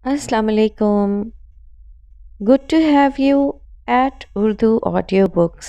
Assalamu alaikum. Good to have you at Urdu Audiobooks.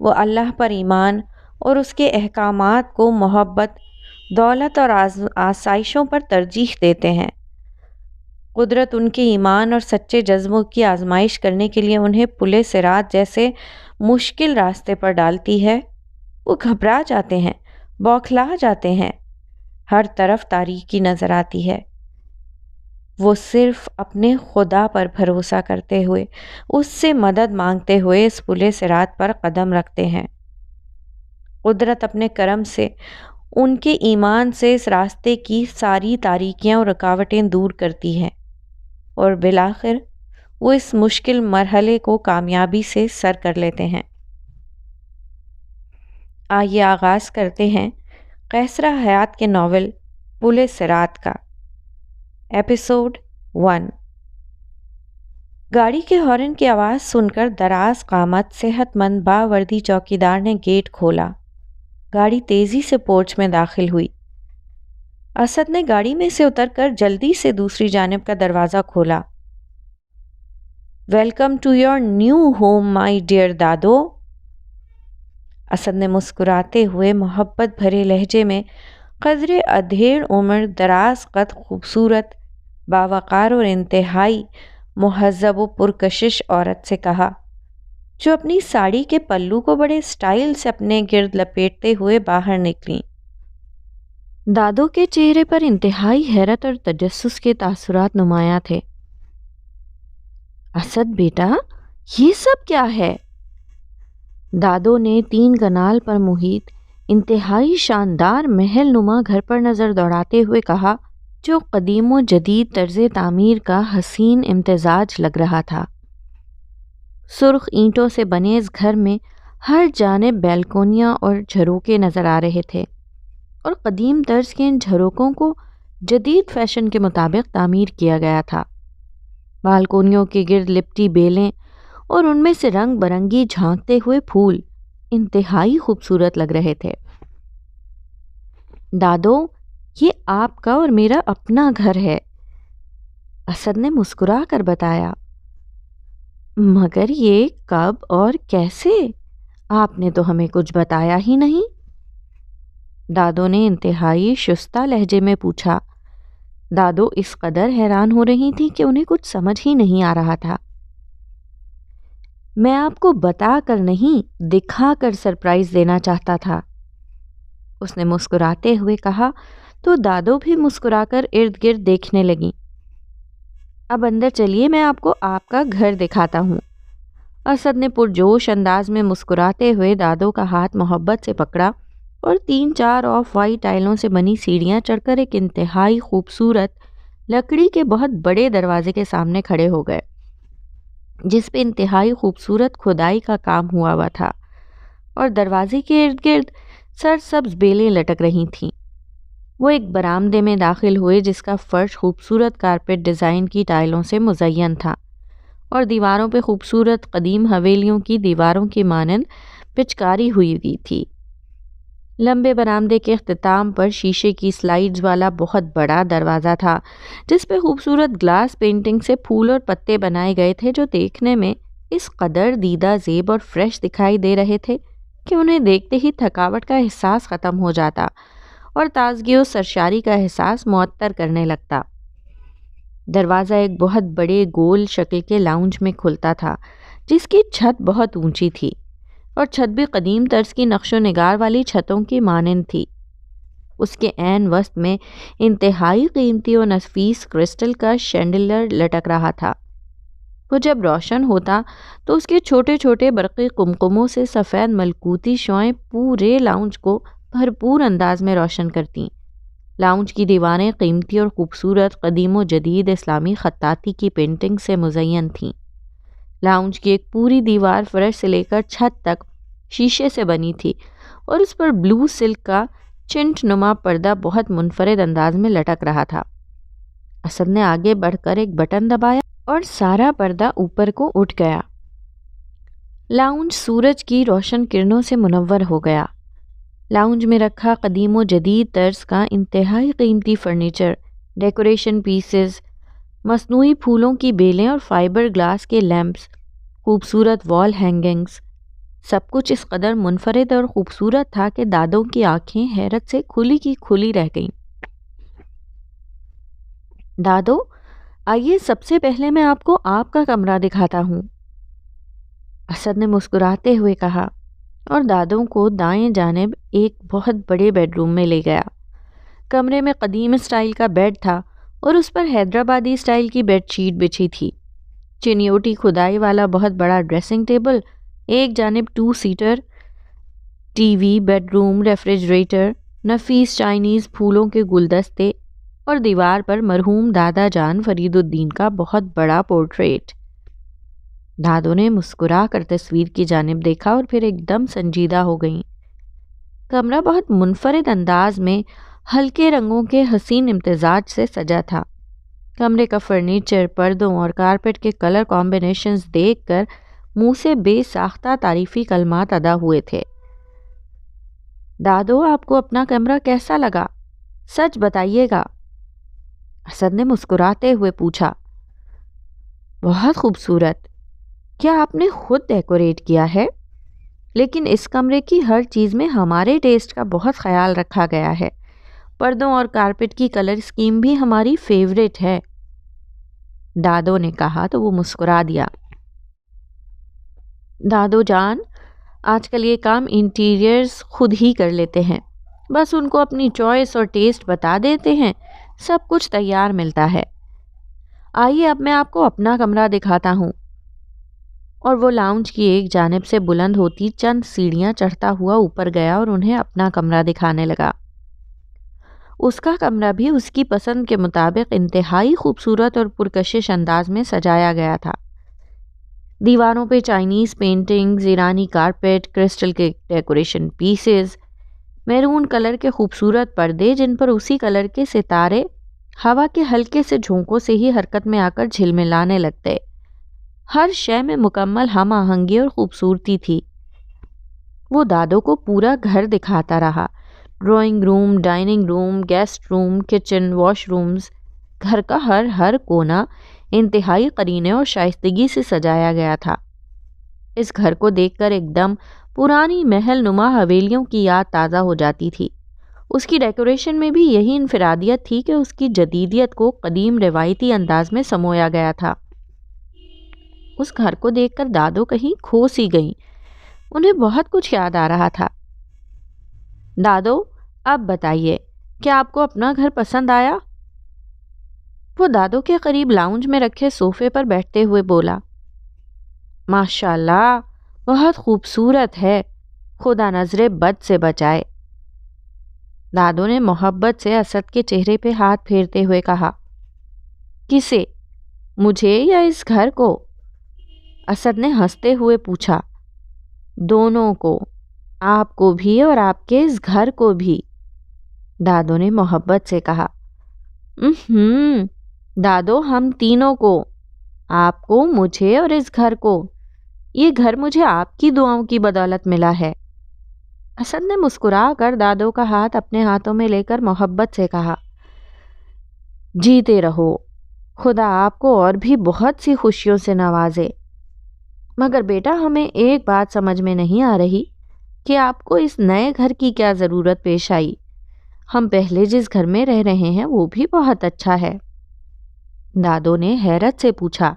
وہ اللہ پر ایمان اور اس کے احکامات کو محبت، دولت اور آسائشوں پر ترجیح دیتے ہیں۔ قدرت ان کے ایمان اور سچے جذبوں کی آزمائش کرنے کے لیے انہیں پل صراط جیسے مشکل راستے پر ڈالتی ہے۔ وہ گھبرا جاتے ہیں، بوکھلا جاتے ہیں، ہر طرف تاریکی نظر آتی ہے۔ وہ صرف اپنے خدا پر بھروسہ کرتے ہوئے، اس سے مدد مانگتے ہوئے اس پل صراط پر قدم رکھتے ہیں۔ قدرت اپنے کرم سے ان کے ایمان سے اس راستے کی ساری تاریکیاں اور رکاوٹیں دور کرتی ہے، اور بالآخر وہ اس مشکل مرحلے کو کامیابی سے سر کر لیتے ہیں۔ آئیے آغاز کرتے ہیں قیصرہ حیات کے ناول پل صراط کا۔ ایپیسوڈ 1۔ گاڑی کے ہارن کی آواز سن کر دراز قامت صحت مند باوردی چوکیدار نے گیٹ کھولا۔ گاڑی تیزی سے پورچ میں داخل ہوئی۔ اسد نے گاڑی میں سے اتر کر جلدی سے دوسری جانب کا دروازہ کھولا۔ Welcome to your new home my dear دادو۔ اسد نے مسکراتے ہوئے محبت بھرے لہجے میں قدرے ادھیڑ عمر، دراز قد، خوبصورت، باوقار اور انتہائی مہذب و پرکشش عورت سے کہا، جو اپنی ساڑی کے پلو کو بڑے سٹائل سے اپنے گرد لپیٹتے ہوئے باہر نکلیں۔ دادو کے چہرے پر انتہائی حیرت اور تجسس کے تاثرات نمایاں تھے۔ اسد بیٹا، یہ سب کیا ہے؟ دادو نے 3 کنال پر محیط انتہائی شاندار محل نما گھر پر نظر دوڑاتے ہوئے کہا، جو قدیم و جدید طرز تعمیر کا حسین امتزاج لگ رہا تھا۔ سرخ اینٹوں سے بنے اس گھر میں ہر جانب بیلکونیاں اور جھروکے نظر آ رہے تھے، اور قدیم طرز کے ان جھروکوں کو جدید فیشن کے مطابق تعمیر کیا گیا تھا۔ بالکونیوں کے گرد لپٹی بیلیں اور ان میں سے رنگ برنگی جھانکتے ہوئے پھول انتہائی خوبصورت لگ رہے تھے۔ دادو، یہ آپ کا اور میرا اپنا گھر ہے، اسد نے مسکرا کر بتایا۔ مگر یہ کب اور کیسے؟ آپ نے تو ہمیں کچھ بتایا ہی نہیں، دادو نے انتہائی شستہ لہجے میں پوچھا۔ دادو اس قدر حیران ہو رہی تھی کہ انہیں کچھ سمجھ ہی نہیں آ رہا تھا۔ میں آپ کو بتا کر نہیں، دکھا کر سرپرائز دینا چاہتا تھا، اس نے مسکراتے ہوئے کہا، تو دادو بھی مسکرا کر ارد گرد دیکھنے لگیں۔ اب اندر چلیے، میں آپ کو آپ کا گھر دکھاتا ہوں۔ اسد نے پرجوش انداز میں مسکراتے ہوئے دادو کا ہاتھ محبت سے پکڑا اور 3-4 آف وائٹ ٹائلوں سے بنی سیڑھیاں چڑھ کر ایک انتہائی خوبصورت لکڑی کے بہت بڑے دروازے کے سامنے کھڑے ہو گئے، جس پہ انتہائی خوبصورت کھدائی کا کام ہوا تھا، اور دروازے کے ارد گرد سرسبز بیلیں لٹک رہی تھیں۔ وہ ایک برآمدے میں داخل ہوئے جس کا فرش خوبصورت کارپیٹ ڈیزائن کی ٹائلوں سے مزین تھا، اور دیواروں پہ خوبصورت قدیم حویلیوں کی دیواروں کی مانند پچکاری ہوئی تھی۔ لمبے برآمدے کے اختتام پر شیشے کی سلائیڈز والا بہت بڑا دروازہ تھا، جس پہ خوبصورت گلاس پینٹنگ سے پھول اور پتے بنائے گئے تھے، جو دیکھنے میں اس قدر دیدہ زیب اور فریش دکھائی دے رہے تھے کہ انہیں دیکھتے ہی تھکاوٹ کا احساس ختم ہو جاتا اور تازگی و سرشاری کا احساس معطر کرنے لگتا۔ دروازہ ایک بہت بڑے گول شکل کے لاؤنج میں کھلتا تھا، جس کی چھت بہت اونچی تھی، اور چھت بھی قدیم طرز کی نقش و نگار والی چھتوں کی مانند تھی۔ اس کے عین وسط میں انتہائی قیمتی و نفیس کرسٹل کا شینڈلر لٹک رہا تھا۔ وہ جب روشن ہوتا تو اس کے چھوٹے چھوٹے برقی قمقموں سے سفید ملکوتی شعاعیں پورے لاؤنج کو بھرپور انداز میں روشن کرتیں۔ لاؤنج کی دیواریں قیمتی اور خوبصورت قدیم و جدید اسلامی خطاطی کی پینٹنگ سے مزین تھیں۔ لاؤنج کی ایک پوری دیوار فرش سے لے کر چھت تک شیشے سے بنی تھی، اور اس پر بلو سلک کا چنٹ نما پردہ بہت منفرد انداز میں لٹک رہا تھا۔ اسد نے آگے بڑھ کر ایک بٹن دبایا اور سارا پردہ اوپر کو اٹھ گیا۔ لاؤنج سورج کی روشن کرنوں سے منور ہو گیا۔ لاؤنج میں رکھا قدیم و جدید طرز کا انتہائی قیمتی فرنیچر، ڈیکوریشن پیسز، مصنوعی پھولوں کی بیلیں اور فائبر گلاس کے لیمپس، خوبصورت وال ہینگنگز، سب کچھ اس قدر منفرد اور خوبصورت تھا کہ دادوں کی آنکھیں حیرت سے کھلی کی کھلی رہ گئیں۔ دادو، آئیے سب سے پہلے میں آپ کو آپ کا کمرہ دکھاتا ہوں، اسد نے مسکراتے ہوئے کہا، اور دادوں کو دائیں جانب ایک بہت بڑے بیڈ روم میں لے گیا۔ کمرے میں قدیم اسٹائل کا بیڈ تھا اور اس پر حیدرآبادی اسٹائل کی بیڈ شیٹ بچھی تھی۔ چنیوٹی کھدائی والا بہت بڑا ڈریسنگ ٹیبل، ایک جانب 2 seater T V, bed room refrigerator, نفیس چائنیز پھولوں کے گلدستے اور دیوار پر مرحوم دادا جان فرید الدین کا بہت بڑا پورٹریٹ۔ دادوں نے مسکرا کر تصویر کی جانب دیکھا اور پھر ایک دم سنجیدہ ہو گئیں۔ کمرہ بہت منفرد انداز میں ہلکے رنگوں کے حسین امتزاج سے سجا تھا۔ کمرے کا فرنیچر، پردوں اور کارپیٹ کے کلر کمبینیشنز دیکھ کر منہ سے بے ساختہ تعریفی کلمات ادا ہوئے تھے۔ دادو، آپ کو اپنا کمرہ کیسا لگا؟ سچ بتائیے گا، اسد نے مسکراتے ہوئے پوچھا۔ بہت خوبصورت۔ کیا آپ نے خود ڈیکوریٹ کیا ہے؟ لیکن اس کمرے کی ہر چیز میں ہمارے ٹیسٹ کا بہت خیال رکھا گیا ہے۔ پردوں اور کارپیٹ کی کلر اسکیم بھی ہماری فیوریٹ ہے، دادو نے کہا تو وہ مسکرا دیا۔ دادو جان، آج کل یہ کام انٹیریئرز خود ہی کر لیتے ہیں، بس ان کو اپنی چوائس اور ٹیسٹ بتا دیتے ہیں، سب کچھ تیار ملتا ہے۔ آئیے اب میں آپ کو اپنا کمرہ دکھاتا ہوں، اور وہ لاؤنج کی ایک جانب سے بلند ہوتی چند سیڑھیاں چڑھتا ہوا اوپر گیا اور انہیں اپنا کمرہ دکھانے لگا۔ اس کا کمرہ بھی اس کی پسند کے مطابق انتہائی خوبصورت اور پرکشش انداز میں سجایا گیا تھا۔ دیواروں پہ چائنیز پینٹنگز، ایرانی کارپیٹ، کرسٹل کے ڈیکوریشن پیسز، میرون کلر کے خوبصورت پردے جن پر اسی کلر کے ستارے ہوا کے ہلکے سے جھونکوں سے ہی حرکت میں آ کر جھلملانے لگتے۔ ہر شے میں مکمل ہم آہنگی اور خوبصورتی تھی۔ وہ دادوں کو پورا گھر دکھاتا رہا، drawing room, dining room, guest room, kitchen, washrooms, گھر کا ہر کونا انتہائی قرینے اور شائستگی سے سجایا گیا تھا۔ اس گھر کو دیکھ کر ایک دم پرانی محل نما حویلیوں کی یاد تازہ ہو جاتی تھی۔ اس کی ڈیکوریشن میں بھی یہی انفرادیت تھی کہ اس کی جدیدیت کو قدیم روایتی انداز میں سمویا گیا تھا۔ اس گھر کو دیکھ کر دادو کہیں کھو سی گئیں، انہیں بہت کچھ یاد آ رہا تھا۔ دادو، اب بتائیے، کیا آپ کو اپنا گھر پسند آیا؟ وہ دادو کے قریب لاؤنج میں رکھے صوفے پر بیٹھتے ہوئے بولا۔ ماشاءاللہ، بہت خوبصورت ہے، خدا نظر بد سے بچائے، دادو نے محبت سے اسد کے چہرے پہ ہاتھ پھیرتے ہوئے کہا۔ کسے، مجھے یا اس گھر کو؟ اسد نے ہنستے ہوئے پوچھا۔ دونوں کو، آپ کو بھی اور آپ کے اس گھر کو بھی، دادو نے محبت سے کہا۔ دادو، ہم تینوں کو، آپ کو، مجھے اور اس گھر کو۔ یہ گھر مجھے آپ کی دعاؤں کی بدولت ملا ہے۔ اسد نے مسکرا کر دادو کا ہاتھ اپنے ہاتھوں میں لے کر محبت سے کہا۔ جیتے رہو، خدا آپ کو اور بھی بہت سی خوشیوں سے نوازے۔ مگر بیٹا، ہمیں ایک بات سمجھ میں نہیں آ رہی کہ آپ کو اس نئے گھر کی کیا ضرورت پیش آئی؟ ہم پہلے جس گھر میں رہ رہے ہیں وہ بھی بہت اچھا ہے، دادو نے حیرت سے پوچھا۔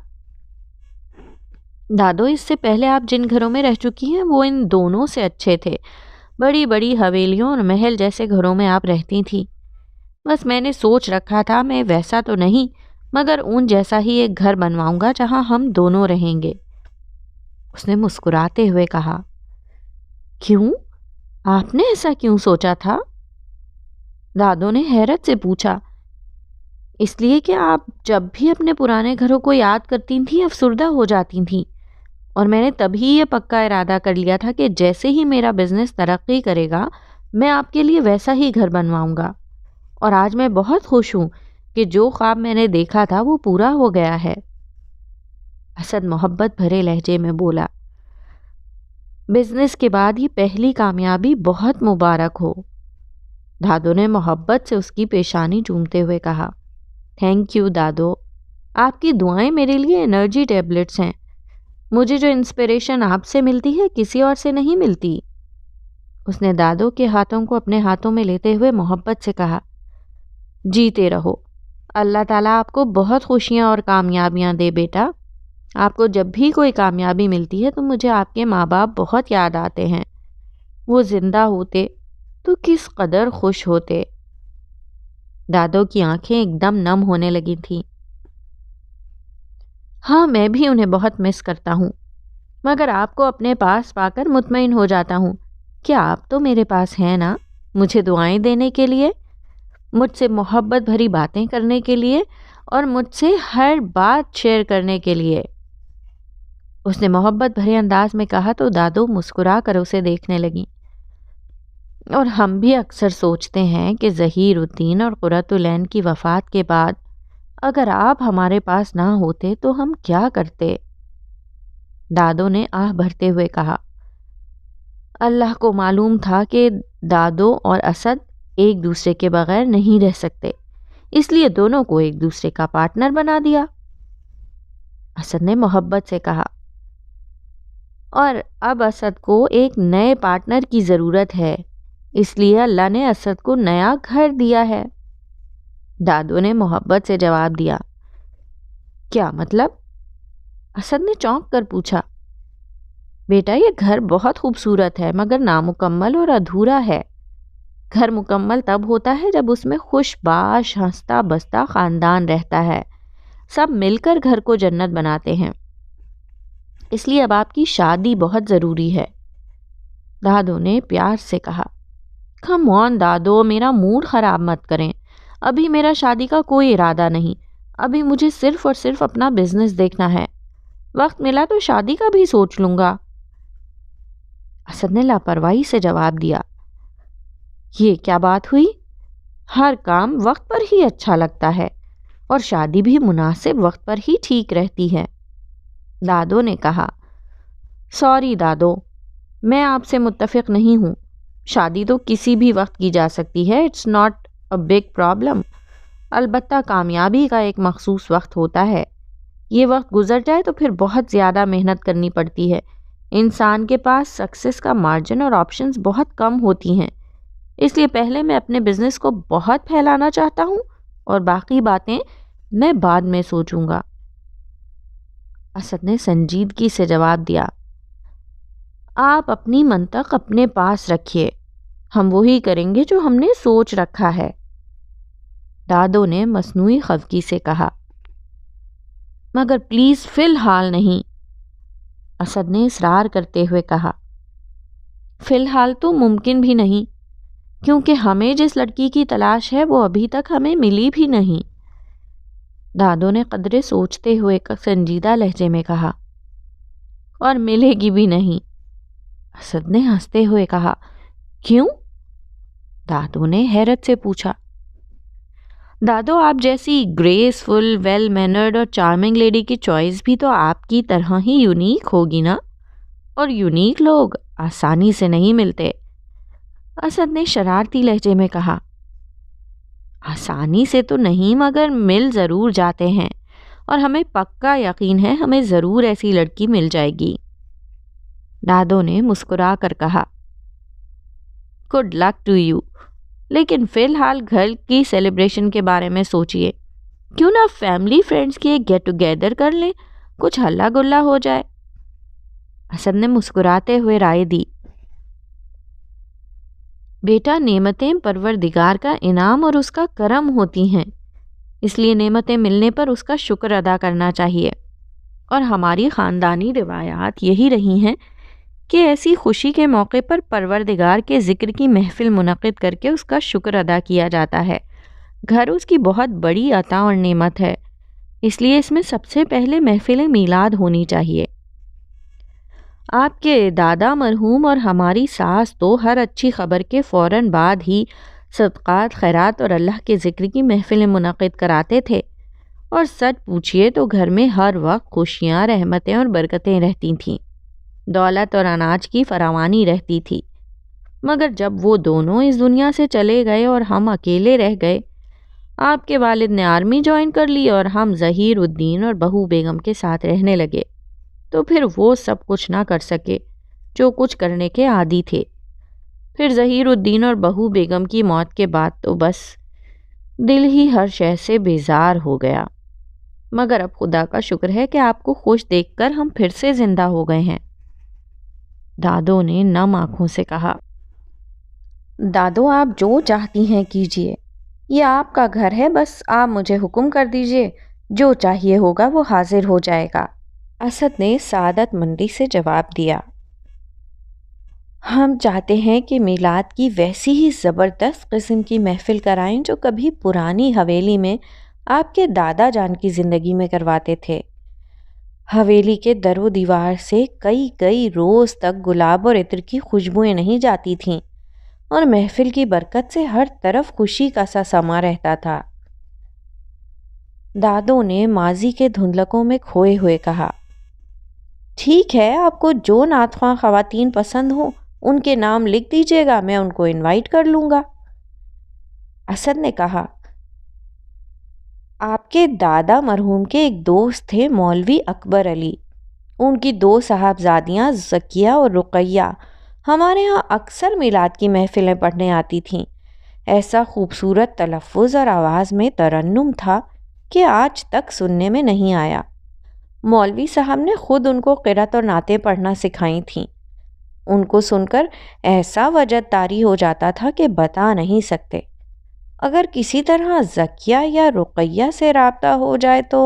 دادو، اس سے پہلے آپ جن گھروں میں رہ چکی ہیں وہ ان دونوں سے اچھے تھے۔ بڑی بڑی حویلیوں اور محل جیسے گھروں میں آپ رہتی تھیں۔ بس میں نے سوچ رکھا تھا میں ویسا تو نہیں، مگر ان جیسا ہی ایک گھر بنواؤں گا جہاں ہم دونوں رہیں گے، اس نے مسکراتے ہوئے کہا۔ کیوں؟ آپ نے ایسا کیوں سوچا تھا؟ دادو نے حیرت سے پوچھا۔ اس لیے کہ آپ جب بھی اپنے پرانے گھروں کو یاد کرتی تھیں افسردہ ہو جاتی تھیں، اور میں نے تبھی یہ پکا ارادہ کر لیا تھا کہ جیسے ہی میرا بزنس ترقی کرے گا میں آپ کے لیے ویسا ہی گھر بنواؤں گا، اور آج میں بہت خوش ہوں کہ جو خواب میں نے دیکھا تھا وہ پورا ہو گیا ہے، اسد محبت بھرے لہجے میں بولا۔ بزنس کے بعد یہ پہلی کامیابی بہت مبارک ہو، دادو نے محبت سے اس کی پیشانی چومتے ہوئے کہا۔ تھینک یو دادو، آپ کی دعائیں میرے لیے انرجی ٹیبلٹس ہیں، مجھے جو انسپریشن آپ سے ملتی ہے کسی اور سے نہیں ملتی۔ اس نے دادو کے ہاتھوں کو اپنے ہاتھوں میں لیتے ہوئے محبت سے کہا، جیتے رہو، اللہ تعالیٰ آپ کو بہت خوشیاں اور کامیابیاں دے بیٹا۔ آپ کو جب بھی کوئی کامیابی ملتی ہے تو مجھے آپ کے ماں باپ بہت یاد آتے ہیں۔ وہ زندہ ہوتے تو کس قدر خوش ہوتے۔ دادو کی آنکھیں ایک دم نم ہونے لگی تھیں۔ ہاں، میں بھی انہیں بہت مس کرتا ہوں، مگر آپ کو اپنے پاس پا کر مطمئن ہو جاتا ہوں کہ آپ تو میرے پاس ہیں نا، مجھے دعائیں دینے کے لیے، مجھ سے محبت بھری باتیں کرنے کے لیے اور مجھ سے ہر بات شیئر کرنے کے لیے۔ اس نے محبت بھرے انداز میں کہا تو دادو مسکرا کر اسے دیکھنے لگیں۔ اور ہم بھی اکثر سوچتے ہیں کہ ظہیر الدین اور قرۃ العین کی وفات کے بعد اگر آپ ہمارے پاس نہ ہوتے تو ہم کیا کرتے؟ دادو نے آہ بھرتے ہوئے کہا۔ اللہ کو معلوم تھا کہ دادو اور اسد ایک دوسرے کے بغیر نہیں رہ سکتے، اس لیے دونوں کو ایک دوسرے کا پارٹنر بنا دیا۔ اسد نے محبت سے کہا، اور اب اسد کو ایک نئے پارٹنر کی ضرورت ہے، اس لیے اللہ نے اسد کو نیا گھر دیا ہے۔ دادو نے محبت سے جواب دیا۔ کیا مطلب؟ اسد نے چونک کر پوچھا۔ بیٹا، یہ گھر بہت خوبصورت ہے مگر نامکمل اور ادھورا ہے۔ گھر مکمل تب ہوتا ہے جب اس میں خوش باش ہنستا بستا خاندان رہتا ہے، سب مل کر گھر کو جنت بناتے ہیں، اس لیے اب آپ کی شادی بہت ضروری ہے۔ دادو نے پیار سے کہا۔ کم آن دادو، میرا موڈ خراب مت کریں، ابھی میرا شادی کا کوئی ارادہ نہیں، ابھی مجھے صرف اور صرف اپنا بزنس دیکھنا ہے، وقت ملا تو شادی کا بھی سوچ لوں گا۔ اسد نے لاپرواہی سے جواب دیا۔ یہ کیا بات ہوئی؟ ہر کام وقت پر ہی اچھا لگتا ہے اور شادی بھی مناسب وقت پر ہی ٹھیک رہتی ہے۔ دادو نے کہا، سوری دادو، میں آپ سے متفق نہیں ہوں، شادی تو کسی بھی وقت کی جا سکتی ہے، it's not a big problem, البتہ کامیابی کا ایک مخصوص وقت ہوتا ہے، یہ وقت گزر جائے تو پھر بہت زیادہ محنت کرنی پڑتی ہے، انسان کے پاس سکسیس کا مارجن اور آپشنز بہت کم ہوتی ہیں، اس لیے پہلے میں اپنے بزنس کو بہت پھیلانا چاہتا ہوں اور باقی باتیں میں بعد میں سوچوں گا۔ اسد نے سنجیدگی سے جواب دیا، آپ اپنی منطق اپنے پاس رکھیے، ہم وہی کریں گے جو ہم نے سوچ رکھا ہے۔ دادو نے مصنوعی خفگی سے کہا، مگر پلیز فی الحال نہیں، اسد نے اصرار کرتے ہوئے کہا۔ فی الحال تو ممکن بھی نہیں، کیونکہ ہمیں جس لڑکی کی تلاش ہے وہ ابھی تک ہمیں ملی بھی نہیں۔ دادو نے قدرے سوچتے ہوئے سنجیدہ لہجے میں کہا، اور ملے گی بھی نہیں۔ اسد نے ہنستے ہوئے کہا، کیوں؟ دادو نے حیرت سے پوچھا۔ دادو، آپ جیسی گریسفل، ویل مینرڈ اور چارمنگ لیڈی کی چوائس بھی تو آپ کی طرح ہی یونیک ہوگی نا، اور یونیک لوگ آسانی سے نہیں ملتے۔ اسد نے شرارتی لہجے میں کہا، آسانی سے تو نہیں مگر مل ضرور جاتے ہیں، اور ہمیں پکا یقین ہے ہمیں ضرور ایسی لڑکی مل جائے گی۔ دادو نے مسکرا کر کہا، گڈ لک ٹو یو، لیکن فی الحال گھر کی سیلیبریشن کے بارے میں سوچئے، کیوں نہ فیملی فرینڈز کی ایک گیٹ ٹوگیدر کر لیں، کچھ ہلا گلا ہو جائے۔ اسد نے مسکراتے ہوئے رائے دی، بیٹا، نعمتیں پروردگار کا انعام اور اس کا کرم ہوتی ہیں، اس لیے نعمتیں ملنے پر اس کا شکر ادا کرنا چاہیے، اور ہماری خاندانی روایات یہی رہی ہیں کہ ایسی خوشی کے موقع پر پروردگار کے ذکر کی محفل منعقد کر کے اس کا شکر ادا کیا جاتا ہے۔ گھر اس کی بہت بڑی عطا اور نعمت ہے، اس لیے اس میں سب سے پہلے محفل میلاد ہونی چاہیے۔ آپ کے دادا مرحوم اور ہماری ساس تو ہر اچھی خبر کے فوراً بعد ہی صدقات، خیرات اور اللہ کے ذکر کی محفلیں منعقد کراتے تھے، اور سچ پوچھئے تو گھر میں ہر وقت خوشیاں، رحمتیں اور برکتیں رہتی تھیں، دولت اور اناج کی فراوانی رہتی تھی۔ مگر جب وہ دونوں اس دنیا سے چلے گئے اور ہم اکیلے رہ گئے، آپ کے والد نے آرمی جوائن کر لی اور ہم ظہیر الدین اور بہو بیگم کے ساتھ رہنے لگے۔ تو پھر وہ سب کچھ نہ کر سکے جو کچھ کرنے کے عادی تھے۔ پھر ظہیر الدین اور بہو بیگم کی موت کے بعد تو بس دل ہی ہر شے سے بیزار ہو گیا، مگر اب خدا کا شکر ہے کہ آپ کو خوش دیکھ کر ہم پھر سے زندہ ہو گئے ہیں، دادو نے نم آنکھوں سے کہا۔ دادو آپ جو چاہتی ہیں کیجیے، یہ آپ کا گھر ہے، بس آپ مجھے حکم کر دیجیے، جو چاہیے ہوگا وہ حاضر ہو جائے گا، اسد نے سعادت مندی سے جواب دیا۔ ہم چاہتے ہیں کہ میلاد کی ویسی ہی زبردست قسم کی محفل کرائیں جو کبھی پرانی حویلی میں آپ کے دادا جان کی زندگی میں کرواتے تھے۔ حویلی کے در و دیوار سے کئی کئی روز تک گلاب اور عطر کی خوشبوئیں نہیں جاتی تھیں، اور محفل کی برکت سے ہر طرف خوشی کا سا سما رہتا تھا۔ دادو نے ماضی کے دھندلکوں میں کھوئے ہوئے کہا۔ ٹھیک ہے، آپ کو جو نعت خواں خواتین پسند ہوں ان کے نام لکھ دیجیے گا، میں ان کو انوائٹ کر لوں گا، اسد نے کہا۔ آپ کے دادا مرحوم کے ایک دوست تھے مولوی اکبر علی، ان کی 2 صاحبزادیاں زکیہ اور رقیہ ہمارے ہاں اکثر میلاد کی محفلیں پڑھنے آتی تھیں۔ ایسا خوبصورت تلفظ اور آواز میں ترنم تھا کہ آج تک سننے میں نہیں آیا۔ مولوی صاحب نے خود ان کو قرأت اور نعتیں پڑھنا سکھائی تھیں۔ ان کو سن کر ایسا وجد طاری ہو جاتا تھا کہ بتا نہیں سکتے۔ اگر کسی طرح زکیہ یا رقیہ سے رابطہ ہو جائے تو…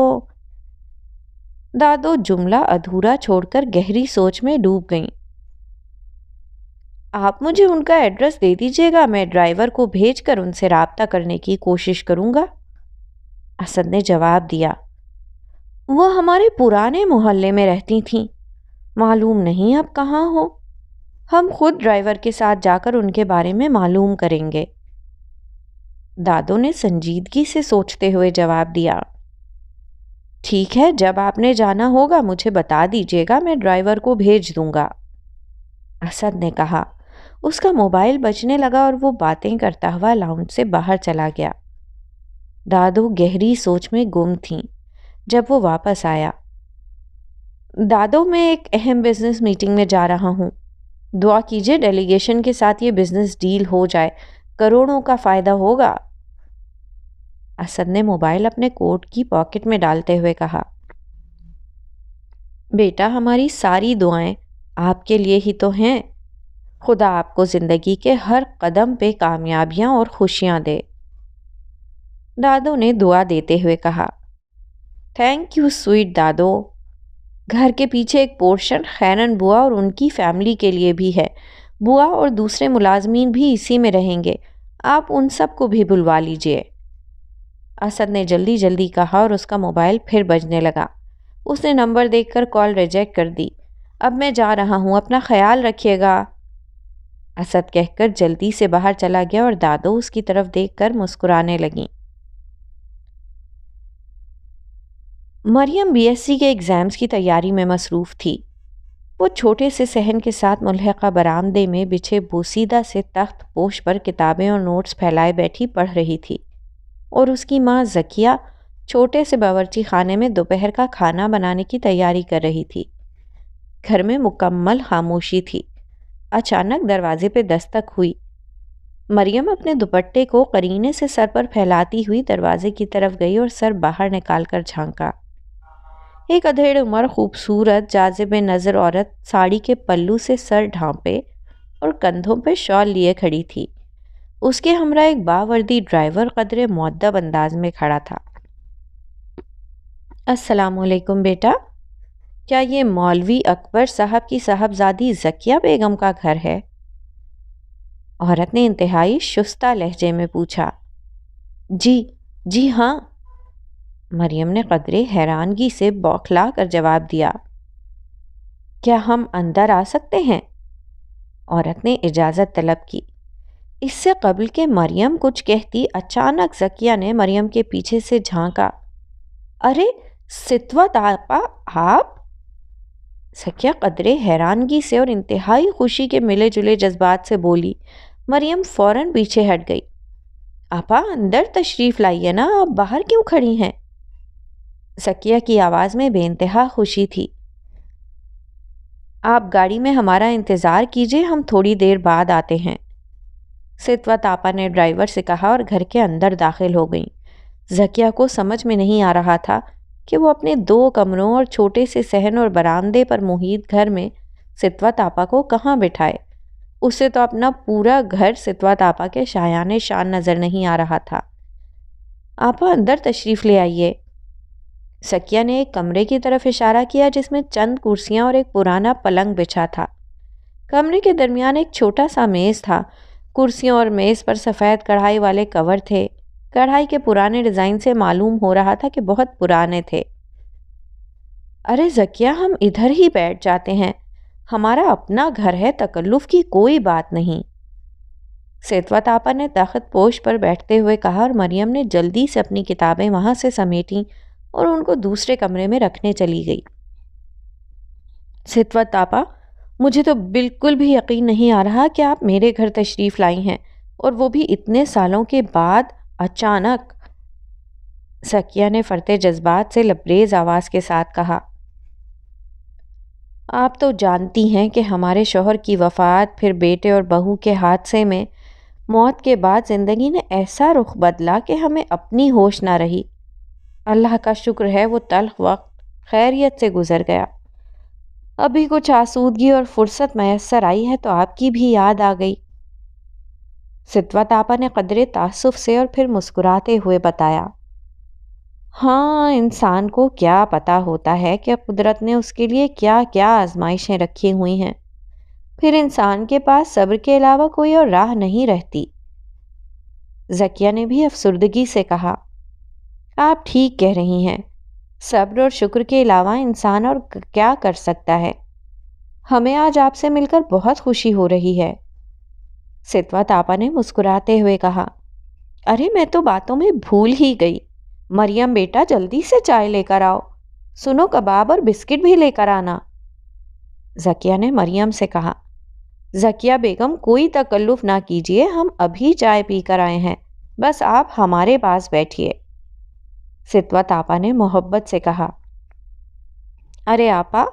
دادو جملہ ادھورا چھوڑ کر گہری سوچ میں ڈوب گئیں۔ آپ مجھے ان کا ایڈریس دے دیجیے گا، میں ڈرائیور کو بھیج کر ان سے رابطہ کرنے کی کوشش کروں گا، اسد نے جواب دیا۔ وہ ہمارے پرانے محلے میں رہتی تھیں، معلوم نہیں اب کہاں ہو، ہم خود ڈرائیور کے ساتھ جا کر ان کے بارے میں معلوم کریں گے، دادو نے سنجیدگی سے سوچتے ہوئے جواب دیا۔ ٹھیک ہے، جب آپ نے جانا ہوگا مجھے بتا دیجیے گا، میں ڈرائیور کو بھیج دوں گا، اسد نے کہا۔ اس کا موبائل بجنے لگا اور وہ باتیں کرتا ہوا لاؤنج سے باہر چلا گیا۔ دادو گہری سوچ میں گم تھیں۔ جب وہ واپس آیا، دادو میں ایک اہم بزنس میٹنگ میں جا رہا ہوں، دعا کیجیے ڈیلیگیشن کے ساتھ یہ بزنس ڈیل ہو جائے، کروڑوں کا فائدہ ہوگا، اسد نے موبائل اپنے کوٹ کی پاکٹ میں ڈالتے ہوئے کہا۔ بیٹا، ہماری ساری دعائیں آپ کے لیے ہی تو ہیں، خدا آپ کو زندگی کے ہر قدم پہ کامیابیاں اور خوشیاں دے، دادو نے دعا دیتے ہوئے کہا۔ تھینک یو سویٹ دادو۔ گھر کے پیچھے ایک پورشن خیرن بوا اور ان کی فیملی کے لیے بھی ہے، بوا اور دوسرے ملازمین بھی اسی میں رہیں گے، آپ ان سب کو بھی بلوا لیجئے، اسد نے جلدی جلدی کہا اور اس کا موبائل پھر بجنے لگا۔ اس نے نمبر دیکھ کر کال ریجیکٹ کر دی۔ اب میں جا رہا ہوں، اپنا خیال رکھیے گا، اسد کہہ کر جلدی سے باہر چلا گیا اور دادو اس کی طرف دیکھ کر مسکرانے لگیں۔ مریم بی ایس سی کے ایگزامز کی تیاری میں مصروف تھی۔ وہ چھوٹے سے صحن کے ساتھ ملحقہ برآمدے میں بچھے بوسیدہ سے تخت پوش پر کتابیں اور نوٹس پھیلائے بیٹھی پڑھ رہی تھی، اور اس کی ماں زکیہ چھوٹے سے باورچی خانے میں دوپہر کا کھانا بنانے کی تیاری کر رہی تھی۔ گھر میں مکمل خاموشی تھی۔ اچانک دروازے پہ دستک ہوئی۔ مریم اپنے دوپٹے کو قرینے سے سر پر پھیلاتی ہوئی دروازے کی طرف گئی اور سر باہر نکال کر جھانکا۔ ایک ادھیڑ عمر خوبصورت جاذب نظر عورت ساڑی کے پلو سے سر ڈھانپے اور کندھوں پہ شال لیے کھڑی تھی۔ اس کے ہمراہ ایک باوردی ڈرائیور قدرے مؤدب انداز میں کھڑا تھا۔ السلام علیکم بیٹا، کیا یہ مولوی اکبر صاحب کی صاحبزادی زکیہ بیگم کا گھر ہے؟ عورت نے انتہائی شستہ لہجے میں پوچھا۔ جی ہاں، مریم نے قدرے حیرانگی سے بوکھلا کر جواب دیا۔ کیا ہم اندر آ سکتے ہیں؟ عورت نے اجازت طلب کی۔ اس سے قبل کہ مریم کچھ کہتی، اچانک زکیہ نے مریم کے پیچھے سے جھانکا۔ ارے ستوت آپا، آپ؟ زکیہ قدرے حیرانگی سے اور انتہائی خوشی کے ملے جلے جذبات سے بولی۔ مریم فوراً پیچھے ہٹ گئی۔ آپا اندر تشریف لائیے نا، آپ باہر کیوں کھڑی ہیں؟ زکیہ کی آواز میں بے انتہا خوشی تھی۔ آپ گاڑی میں ہمارا انتظار کیجیے، ہم تھوڑی دیر بعد آتے ہیں، ستوت آپا نے ڈرائیور سے کہا اور گھر کے اندر داخل ہو گئیں۔ زکیہ کو سمجھ میں نہیں آ رہا تھا کہ وہ اپنے 2 کمروں اور چھوٹے سے صحن اور برآمدے پر محیط گھر میں ستوت آپا کو کہاں بٹھائے۔ اسے تو اپنا پورا گھر ستوت آپا کے شایان شان نظر نہیں آ رہا تھا۔ آپا اندر تشریف لے آئیے۔ زکیہ نے ایک کمرے کی طرف اشارہ کیا جس میں چند کرسیاں اور ایک پرانا پلنگ بچھا تھا۔ کمرے کے درمیان ایک چھوٹا سا میز تھا۔ کرسیوں اور میز پر سفید کڑھائی والے کور تھے۔ کڑھائی کے پرانے ڈیزائن سے معلوم ہو رہا تھا کہ بہت پرانے تھے۔ ارے زکیہ، ہم ادھر ہی بیٹھ جاتے ہیں، ہمارا اپنا گھر ہے، تکلف کی کوئی بات نہیں، ستوت آپا نے تخت پوش پر بیٹھتے ہوئے کہا اور مریم نے جلدی سے اپنی کتابیں وہاں سے سمیٹیں اور ان کو دوسرے کمرے میں رکھنے چلی گئی۔ ستوت آپا، مجھے تو بالکل بھی یقین نہیں آ رہا کہ آپ میرے گھر تشریف لائی ہیں، اور وہ بھی اتنے سالوں کے بعد اچانک، زکیہ نے فرتے جذبات سے لبریز آواز کے ساتھ کہا۔ آپ تو جانتی ہیں کہ ہمارے شوہر کی وفات، پھر بیٹے اور بہو کے حادثے میں موت کے بعد زندگی نے ایسا رخ بدلا کہ ہمیں اپنی ہوش نہ رہی۔ اللہ کا شکر ہے وہ تلخ وقت خیریت سے گزر گیا۔ ابھی کچھ آسودگی اور فرصت میسر آئی ہے تو آپ کی بھی یاد آ گئی، ستوت آپا نے قدرے تعصب سے اور پھر مسکراتے ہوئے بتایا۔ ہاں، انسان کو کیا پتا ہوتا ہے کہ قدرت نے اس کے لیے کیا کیا آزمائشیں رکھی ہوئی ہیں، پھر انسان کے پاس صبر کے علاوہ کوئی اور راہ نہیں رہتی، زکیہ نے بھی افسردگی سے کہا۔ آپ ٹھیک کہہ رہی ہیں، صبر اور شکر کے علاوہ انسان اور کیا کر سکتا ہے۔ ہمیں آج آپ سے مل کر بہت خوشی ہو رہی ہے، ستوت آپا نے مسکراتے ہوئے کہا۔ ارے میں تو باتوں میں بھول ہی گئی، مریم بیٹا جلدی سے چائے لے کر آؤ، سنو کباب اور بسکٹ بھی لے کر آنا، زکیہ نے مریم سے کہا۔ زکیہ بیگم کوئی تکلف نہ کیجیے، ہم ابھی چائے پی کر آئے ہیں، بس آپ ہمارے پاس بیٹھیے، ستوت آپا نے محبت سے کہا۔ ارے آپا،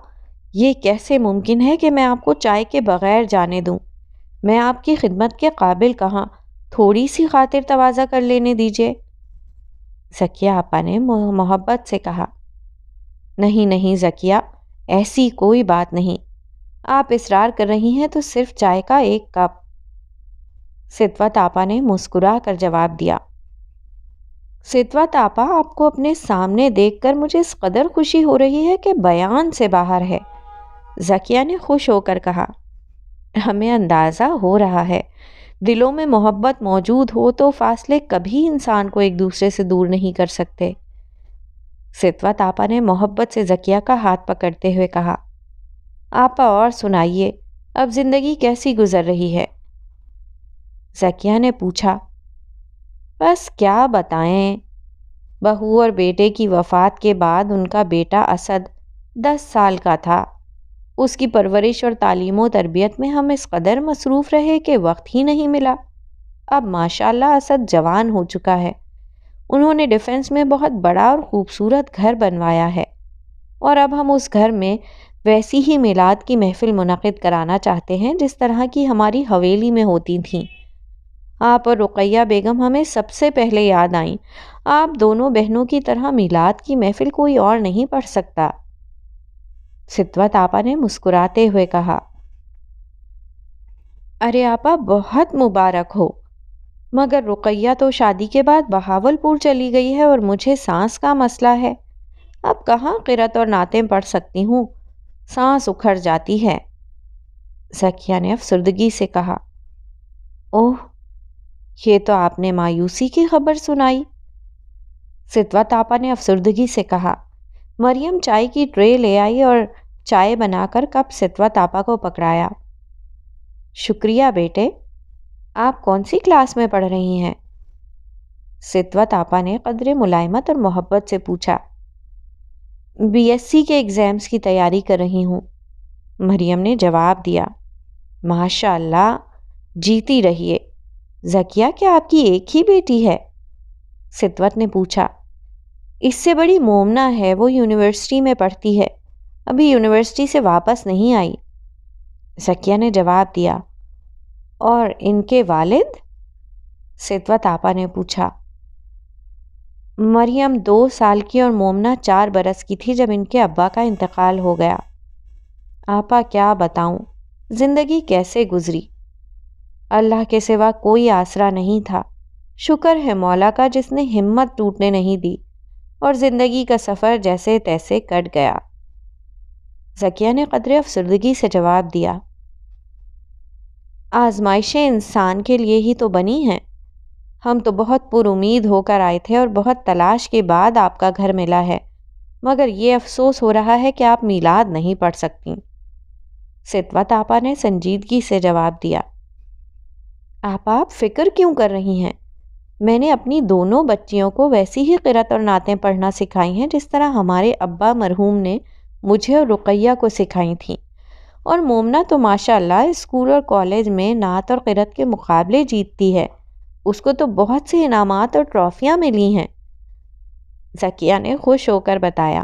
یہ کیسے ممکن ہے کہ میں آپ کو چائے کے بغیر جانے دوں؟ میں آپ کی خدمت کے قابل کہاں، تھوڑی سی خاطر تواضع کر لینے دیجیے، زکیہ آپا نے محبت سے کہا۔ نہیں نہیں زکیہ، ایسی کوئی بات نہیں، آپ اصرار کر رہی ہیں تو صرف چائے کا 1 کپ، ستوت آپا نے مسکرا کر جواب دیا۔ ستوت آپا، آپ کو اپنے سامنے دیکھ کر مجھے اس قدر خوشی ہو رہی ہے کہ بیان سے باہر ہے، زکیہ نے خوش ہو کر کہا۔ ہمیں اندازہ ہو رہا ہے، دلوں میں محبت موجود ہو تو فاصلے کبھی انسان کو ایک دوسرے سے دور نہیں کر سکتے، ستوت آپا نے محبت سے زکیہ کا ہاتھ پکڑتے ہوئے کہا۔ آپا اور سنائیے، اب زندگی کیسی گزر رہی ہے؟ زکیہ نے پوچھا۔ بس کیا بتائیں، بہو اور بیٹے کی وفات کے بعد ان کا بیٹا اسد 10 سال کا تھا، اس کی پرورش اور تعلیم و تربیت میں ہم اس قدر مصروف رہے کہ وقت ہی نہیں ملا۔ اب ماشاءاللہ اسد جوان ہو چکا ہے، انہوں نے ڈیفنس میں بہت بڑا اور خوبصورت گھر بنوایا ہے، اور اب ہم اس گھر میں ویسی ہی میلاد کی محفل منعقد کرانا چاہتے ہیں جس طرح کی ہماری حویلی میں ہوتی تھیں۔ آپ اور رقیہ بیگم ہمیں سب سے پہلے یاد آئیں، آپ دونوں بہنوں کی طرح میلاد کی محفل کوئی اور نہیں پڑھ سکتا، ستوت آپا نے مسکراتے ہوئے کہا۔ ارے آپا، بہت مبارک ہو، مگر رقیہ تو شادی کے بعد بہاولپور چلی گئی ہے اور مجھے سانس کا مسئلہ ہے، اب کہاں قرأت اور نعتیں پڑھ سکتی ہوں، سانس اکھڑ جاتی ہے، زکیہ نے افسردگی سے کہا۔ اوہ، یہ تو آپ نے مایوسی کی خبر سنائی، ستوت آپا نے افسردگی سے کہا۔ مریم چائے کی ٹرے لے آئی اور چائے بنا کر کپ ستوت آپا کو پکڑایا۔ شکریہ بیٹے، آپ کون سی کلاس میں پڑھ رہی ہیں؟ ستوت آپا نے قدرے ملائمت اور محبت سے پوچھا۔ BSc کے ایگزامز کی تیاری کر رہی ہوں، مریم نے جواب دیا۔ ماشاء اللہ، جیتی رہیے۔ زکیہ، کیا آپ کی ایک ہی بیٹی ہے؟ ستوت نے پوچھا۔ اس سے بڑی مومنہ ہے، وہ یونیورسٹی میں پڑھتی ہے، ابھی یونیورسٹی سے واپس نہیں آئی، ذکیہ نے جواب دیا۔ اور ان کے والد؟ ستوت آپا نے پوچھا۔ مریم 2 سال کی اور مومنہ 4 برس کی تھی جب ان کے ابا کا انتقال ہو گیا۔ آپا کیا بتاؤں زندگی کیسے گزری، اللہ کے سوا کوئی آسرا نہیں تھا۔ شکر ہے مولا کا جس نے ہمت ٹوٹنے نہیں دی اور زندگی کا سفر جیسے تیسے کٹ گیا۔ ذکیہ نے قدرے افسردگی سے جواب دیا۔ آزمائشیں انسان کے لیے ہی تو بنی ہیں۔ ہم تو بہت پر امید ہو کر آئے تھے اور بہت تلاش کے بعد آپ کا گھر ملا ہے، مگر یہ افسوس ہو رہا ہے کہ آپ میلاد نہیں پڑھ سکتی۔ ستوت آپا نے سنجیدگی سے جواب دیا۔ آپ فکر کیوں کر رہی ہیں؟ میں نے اپنی دونوں بچیوں کو ویسی ہی قرأت اور نعتیں پڑھنا سکھائی ہیں جس طرح ہمارے ابا مرحوم نے مجھے اور رقیہ کو سکھائی تھیں، اور مومنہ تو ماشاء اللہ اسکول اور کالج میں نعت اور قرأت کے مقابلے جیتتی ہے، اس کو تو بہت سے انعامات اور ٹرافیاں ملی ہیں۔ ذکیہ نے خوش ہو کر بتایا۔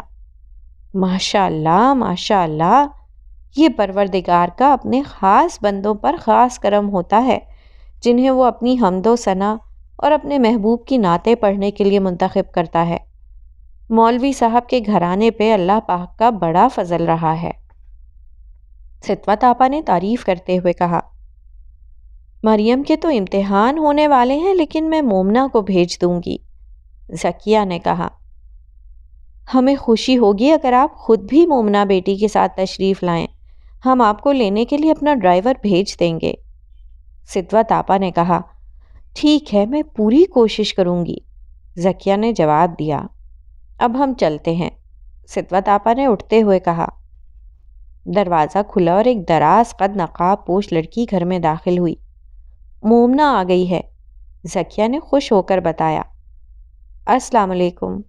ماشاء اللہ ماشاء اللہ، یہ پروردگار کا اپنے خاص بندوں پر خاص کرم ہوتا ہے جنہیں وہ اپنی حمد و ثنا اور اپنے محبوب کی نعتیں پڑھنے کے لیے منتخب کرتا ہے۔ مولوی صاحب کے گھرانے پہ اللہ پاک کا بڑا فضل رہا ہے۔ ستوت آپا نے تعریف کرتے ہوئے کہا۔ مریم کے تو امتحان ہونے والے ہیں لیکن میں مومنہ کو بھیج دوں گی، ذکیہ نے کہا۔ ہمیں خوشی ہوگی اگر آپ خود بھی مومنہ بیٹی کے ساتھ تشریف لائیں، ہم آپ کو لینے کے لیے اپنا ڈرائیور بھیج دیں گے۔ ستوت آپا نے کہا۔ ٹھیک ہے، میں پوری کوشش کروں گی، ذکیہ نے جواب دیا۔ اب ہم چلتے ہیں، ستوت آپا نے اٹھتے ہوئے کہا۔ دروازہ کھلا اور ایک دراز قد نقاب پوش لڑکی گھر میں داخل ہوئی۔ مومنہ آ گئی ہے، ذکیہ نے خوش ہو کر بتایا۔ السلام علیکم۔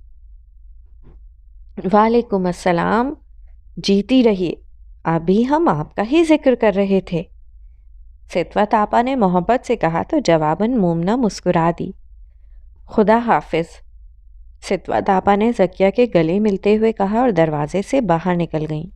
وعلیکم السلام، جیتی رہیے، ابھی ہم آپ کا ہی ذکر کر رہے تھے، ستوت آپا نے محبت سے کہا تو جواباً مومنہ مسکرا دی۔ خدا حافظ، ستوت آپا نے ذکیہ کے گلے ملتے ہوئے کہا اور دروازے سے باہر نکل گئیں۔